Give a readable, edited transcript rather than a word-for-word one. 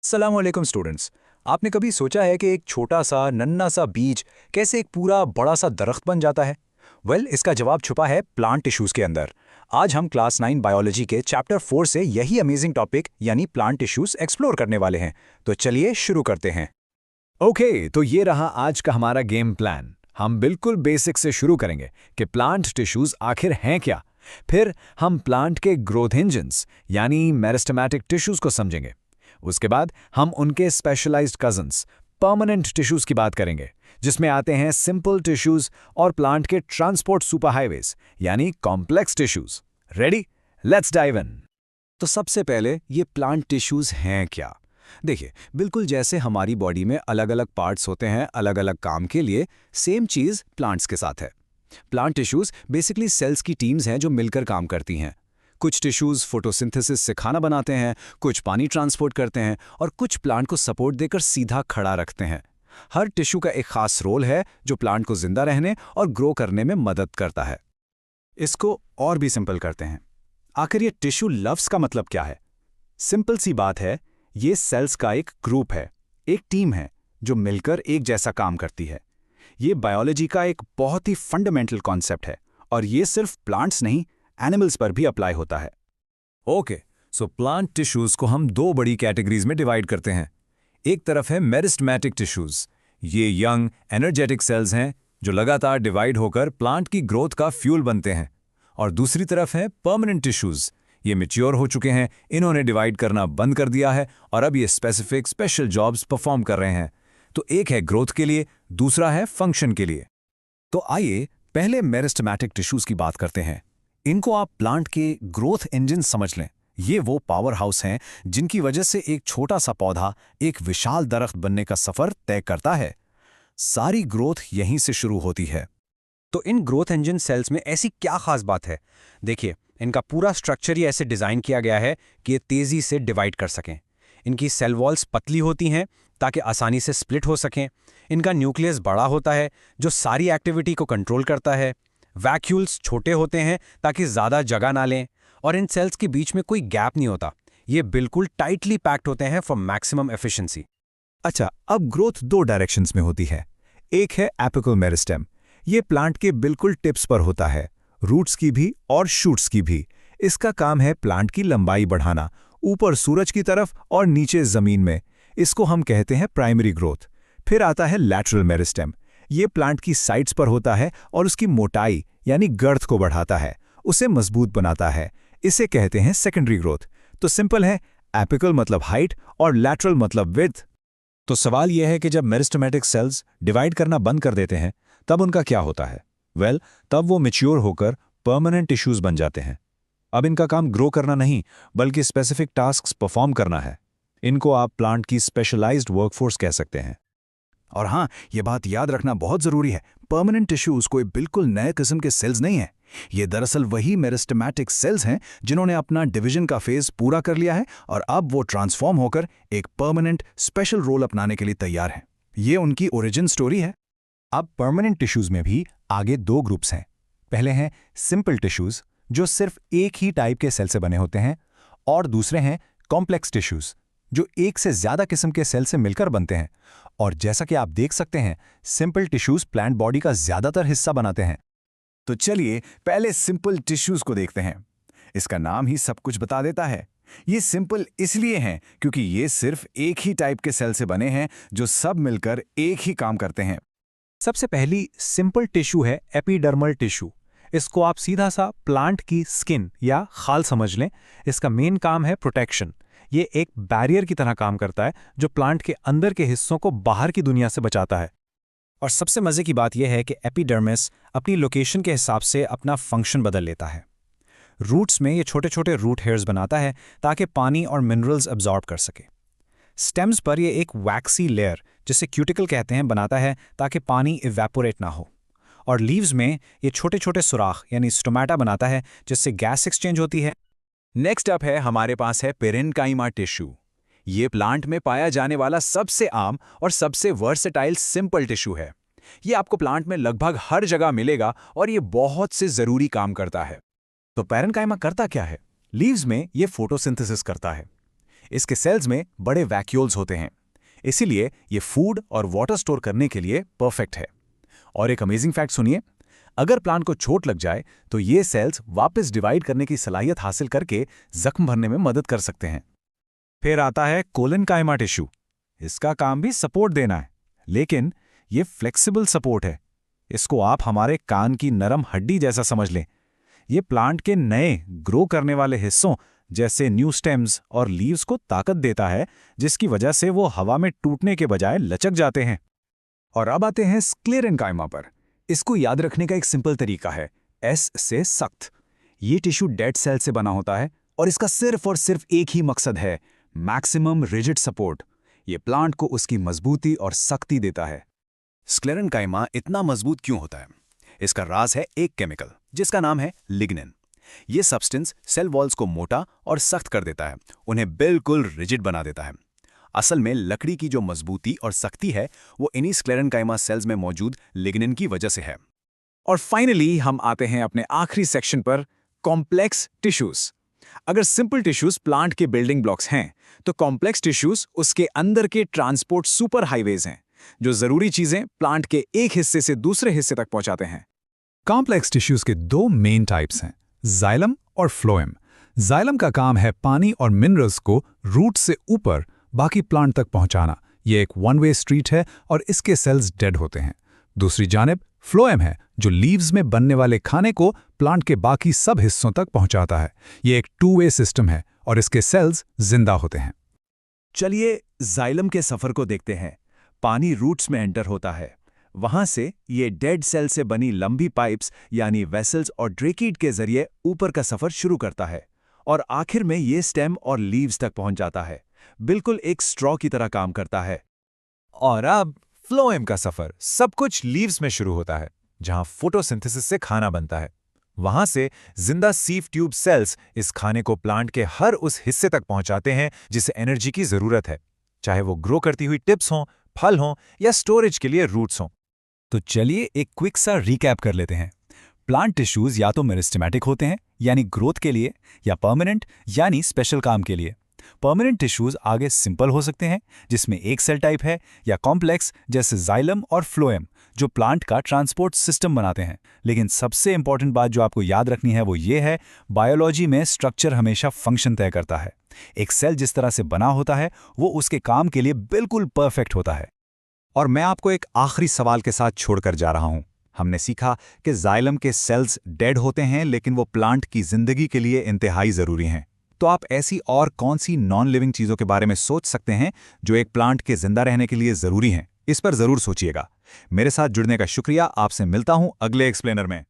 अस्सलाम वालेकुम स्टूडेंट्स। आपने कभी सोचा है कि एक छोटा सा नन्ना सा बीज कैसे एक पूरा बड़ा सा दरख्त बन जाता है? इसका जवाब छुपा है प्लांट टिश्यूज के अंदर। आज हम क्लास 9 बायोलॉजी के चैप्टर 4 से यही अमेजिंग टॉपिक यानी प्लांट टिश्यूज एक्सप्लोर करने वाले हैं। तो चलिए शुरू करते हैं। ओके, तो ये रहा आज का हमारा गेम प्लान। हम बिल्कुल बेसिक से शुरू करेंगे कि प्लांट टिश्यूज आखिर हैं क्या। फिर हम प्लांट के ग्रोथ इंजन्स यानी मेरिस्टेमेटिक टिश्यूज को समझेंगे। उसके बाद हम उनके स्पेशलाइज्ड कजन्स परमानेंट टिश्यूज की बात करेंगे, जिसमें आते हैं सिंपल टिश्यूज और प्लांट के ट्रांसपोर्ट सुपरहाईवेज यानी complex tissues. Ready? Let's dive in. तो सबसे पहले ये प्लांट टिश्यूज हैं क्या? देखिए, बिल्कुल जैसे हमारी बॉडी में अलग अलग पार्ट्स होते हैं अलग अलग काम के लिए, सेम चीज़ प्लांट्स के साथ है। प्लांट टिश्यूज बेसिकली सेल्स की टीम्स हैं जो मिलकर काम करती हैं। कुछ टिश्यूज फोटोसिंथेसिस से खाना बनाते हैं, कुछ पानी ट्रांसपोर्ट करते हैं और कुछ प्लांट को सपोर्ट देकर सीधा खड़ा रखते हैं। हर टिश्यू का एक खास रोल है जो प्लांट को जिंदा रहने और ग्रो करने में मदद करता है। इसको और भी सिंपल करते हैं। आखिर ये टिश्यू लव्स का मतलब क्या है? सिंपल सी बात है, ये सेल्स का एक ग्रुप है, एक टीम है जो मिलकर एक जैसा काम करती है। ये बायोलॉजी का एक बहुत ही फंडामेंटल कॉन्सेप्ट है और ये सिर्फ प्लांट्स नहीं, एनिमल्स पर भी अप्लाई होता है। ओके, सो प्लांट टिश्यूज को हम दो बड़ी कैटेगरीज में डिवाइड करते हैं। एक तरफ है मेरिस्टेमेटिक टिश्यूज। ये यंग एनर्जेटिक सेल्स हैं जो लगातार डिवाइड होकर प्लांट की ग्रोथ का फ्यूल बनते हैं। और दूसरी तरफ है परमानेंट टिश्यूज। ये मैच्योर हो चुके हैं, इन्होंने डिवाइड करना बंद कर दिया है और अब ये स्पेसिफिक स्पेशल जॉब्स परफॉर्म कर रहे हैं। तो एक है ग्रोथ के लिए, दूसरा है फंक्शन के लिए। तो आइए पहले मेरिस्टेमेटिक टिश्यूज की बात करते हैं। इनको आप प्लांट के ग्रोथ इंजन समझ लें। ये वो पावर हाउस हैं जिनकी वजह से एक छोटा सा पौधा एक विशाल दरख्त बनने का सफर तय करता है। सारी ग्रोथ यहीं से शुरू होती है। तो इन ग्रोथ इंजन सेल्स में ऐसी क्या खास बात है? देखिए, इनका पूरा स्ट्रक्चर ही ऐसे डिज़ाइन किया गया है कि ये तेज़ी से डिवाइड कर सकें। इनकी सेल वॉल्स पतली होती हैं ताकि आसानी से स्प्लिट हो सकें। इनका न्यूक्लियस बड़ा होता है जो सारी एक्टिविटी को कंट्रोल करता है। वैक्यूल्स छोटे होते हैं ताकि ज़्यादा जगह ना लें और इन सेल्स के बीच में कोई गैप नहीं होता। ये बिल्कुल टाइटली पैक्ड होते हैं फॉर मैक्सिमम एफिशिएंसी। अच्छा, अब ग्रोथ दो डायरेक्शंस में होती है। एक है एपिकल मेरिस्टेम। ये प्लांट के बिल्कुल टिप्स पर होता है, रूट्स की भी और शूट्स की भी। इसका काम है प्लांट की लंबाई बढ़ाना, ऊपर सूरज की तरफ और नीचे जमीन में। इसको हम कहते हैं प्राइमरी ग्रोथ। फिर आता है लैटरल मेरिस्टेम। ये प्लांट की साइड्स पर होता है और उसकी मोटाई यानी गर्थ को बढ़ाता है, उसे मजबूत बनाता है। इसे कहते हैं सेकेंडरी ग्रोथ। तो सिंपल है, एपिकल मतलब हाइट और लैटरल मतलब विड्थ। तो सवाल यह है कि जब मेरिस्टेमेटिक सेल्स डिवाइड करना बंद कर देते हैं तब उनका क्या होता है? तब वो मैच्योर होकर परमानेंट टिश्यूज बन जाते हैं। अब इनका काम ग्रो करना नहीं बल्कि स्पेसिफिक टास्क्स परफॉर्म करना है। इनको आप प्लांट की स्पेशलाइज्ड वर्कफोर्स कह सकते हैं। और हाँ, ये बात याद रखना बहुत जरूरी है, परमानेंट टिश्यूज कोई बिल्कुल नए किस्म के सेल्स नहीं हैं। ये दरअसल वही मेरिस्टेमेटिक सेल्स हैं जिन्होंने अपना डिवीजन का फेज पूरा कर लिया है और अब वो ट्रांसफॉर्म होकर एक परमानेंट स्पेशल रोल अपनाने के लिए तैयार हैं। ये उनकी ओरिजिन स्टोरी है। अब परमानेंट टिश्यूज में भी आगे दो ग्रुप्स हैं। पहले हैं सिंपल टिश्यूज जो सिर्फ एक ही टाइप के सेल से बने होते हैं, और दूसरे हैं कॉम्प्लेक्स टिश्यूज जो एक से ज्यादा किस्म के सेल से मिलकर बनते हैं। और जैसा कि आप देख सकते हैं, सिंपल टिश्यूज प्लांट बॉडी का ज्यादातर हिस्सा बनाते हैं। तो चलिए पहले सिंपल टिश्यूज को देखते हैं। इसका नाम ही सब कुछ बता देता है। ये सिंपल इसलिए हैं क्योंकि ये सिर्फ एक ही टाइप के सेल से बने हैं जो सब मिलकर एक ही काम करते हैं। सबसे पहली सिंपल टिश्यू है एपिडर्मल टिश्यू। इसको आप सीधा सा प्लांट की स्किन या खाल समझ लें। इसका मेन काम है प्रोटेक्शन। ये एक बैरियर की तरह काम करता है जो प्लांट के अंदर के हिस्सों को बाहर की दुनिया से बचाता है। और सबसे मजे की बात यह है कि एपिडर्मिस अपनी लोकेशन के हिसाब से अपना फंक्शन बदल लेता है। रूट्स में ये छोटे छोटे रूट हेयर्स बनाता है ताकि पानी और मिनरल्स अब्जॉर्ब कर सके। स्टेम्स पर ये एक वैक्सी लेयर, जिसे क्यूटिकल कहते हैं, बनाता है ताकि पानी इवेपोरेट ना हो। और लीव्स में ये छोटे छोटे सुराख यानी स्टोमेटा बनाता है जिससे गैस एक्सचेंज होती है। नेक्स्ट अप है हमारे पास है पेरेन्काइमा टिश्यू। ये प्लांट में पाया जाने वाला सबसे आम और सबसे वर्सेटाइल सिंपल टिश्यू है। ये आपको प्लांट में लगभग हर जगह मिलेगा और ये बहुत से जरूरी काम करता है। तो पेरेन्काइमा करता क्या है? लीव्स में ये फोटोसिंथेसिस करता है। इसके सेल्स में बड़े वैक्यूल्स होते हैं, इसीलिए ये फूड और वाटर स्टोर करने के लिए परफेक्ट है। और एक अमेजिंग फैक्ट सुनिए, अगर प्लांट को चोट लग जाए तो ये सेल्स वापस डिवाइड करने की सलाहियत हासिल करके जख्म भरने में मदद कर सकते हैं। फिर आता है कोलेनकाइमा टिश्यू। इसका काम भी सपोर्ट देना है, लेकिन ये फ्लेक्सिबल सपोर्ट है। इसको आप हमारे कान की नरम हड्डी जैसा समझ लें। ये प्लांट के नए ग्रो करने वाले हिस्सों जैसे न्यू स्टेम्स और लीव्स को ताकत देता है, जिसकी वजह से वो हवा में टूटने के बजाय लचक जाते हैं। और अब आते हैं स्क्लेरेन्काइमा पर। इसको याद रखने का एक सिंपल तरीका है, एस से सख्त। ये टिश्यू डेड सेल से बना होता है और इसका सिर्फ और सिर्फ एक ही मकसद है, मैक्सिमम रिजिड सपोर्ट। ये प्लांट को उसकी मजबूती और सख्ती देता है। स्क्लेरेन्काइमा इतना मजबूत क्यों होता है? इसका राज है एक केमिकल जिसका नाम है लिग्निन। ये सब्सटेंस सेल वॉल्स को मोटा और सख्त कर देता है, उन्हें बिल्कुल रिजिड बना देता है। असल में लकड़ी की जो मजबूती और सख्ती है वो इन्हीं स्क्लेरेन्काइमा सेल्स में मौजूद लिग्निन की वजह से है। और फाइनली हम आते हैं अपने आखिरी सेक्शन पर, कॉम्प्लेक्स टिश्यूज। अगर सिंपल टिश्यूज प्लांट के बिल्डिंग ब्लॉक्स हैं, तो कॉम्प्लेक्स टिश्यूज उसके अंदर के ट्रांसपोर्ट सुपर हाईवेज हैं, जो जरूरी चीजें प्लांट के एक हिस्से से दूसरे हिस्से तक पहुंचाते हैं। कॉम्प्लेक्स टिश्यूज के दो मेन टाइप्स हैं, जाइलम और फ्लोएम। जाइलम का काम है पानी और मिनरल्स को रूट से ऊपर बाकी प्लांट तक पहुंचाना। ये एक वन वे स्ट्रीट है और इसके सेल्स डेड होते हैं। दूसरी जानिब फ्लोएम है, जो लीव्स में बनने वाले खाने को प्लांट के बाकी सब हिस्सों तक पहुंचाता है। ये एक टू वे सिस्टम है और इसके सेल्स जिंदा होते हैं। चलिए जाइलम के सफर को देखते हैं। पानी रूट्स में एंटर होता है, वहां से ये डेड सेल से बनी लंबी पाइप्स यानी वेसल्स और ड्रेकीड के जरिए ऊपर का सफर शुरू करता है और आखिर में ये स्टेम और लीव्स तक पहुंच जाता है। बिल्कुल एक स्ट्रॉ की तरह काम करता है। और अब फ्लोएम का सफर सब कुछ लीव्स में शुरू होता है, जहां फोटोसिंथेसिस से खाना बनता है। वहां से जिंदा सीव ट्यूब सेल्स इस खाने को प्लांट के हर उस हिस्से तक पहुंचाते हैं जिसे एनर्जी की जरूरत है, चाहे वो ग्रो करती हुई टिप्स हों, फल हों या स्टोरेज के लिए रूट्स हों। तो चलिए एक क्विक सा रिकैप कर लेते हैं। प्लांट टिश्यूज या तो मेरिस्टेमेटिक होते हैं यानी ग्रोथ के लिए, या परमानेंट यानी स्पेशल काम के लिए। परमानेंट टिश्यूज आगे सिंपल हो सकते हैं जिसमें एक सेल टाइप है, या कॉम्प्लेक्स जैसे जाइलम और फ्लोएम जो प्लांट का ट्रांसपोर्ट सिस्टम बनाते हैं। लेकिन सबसे इंपॉर्टेंट बात जो आपको याद रखनी है वो ये है, बायोलॉजी में स्ट्रक्चर हमेशा फंक्शन तय करता है। एक सेल जिस तरह से बना होता है वो उसके काम के लिए बिल्कुल परफेक्ट होता है। और मैं आपको एक आखिरी सवाल के साथ छोड़कर जा रहा हूं। हमने सीखा कि जाइलम के सेल्स डेड होते हैं, लेकिन वो प्लांट की जिंदगी के लिए इंतहाई जरूरी हैं। तो आप ऐसी और कौन सी नॉन लिविंग चीजों के बारे में सोच सकते हैं जो एक प्लांट के जिंदा रहने के लिए जरूरी हैं? इस पर जरूर सोचिएगा। मेरे साथ जुड़ने का शुक्रिया। आपसे मिलता हूं अगले एक्सप्लेनर में।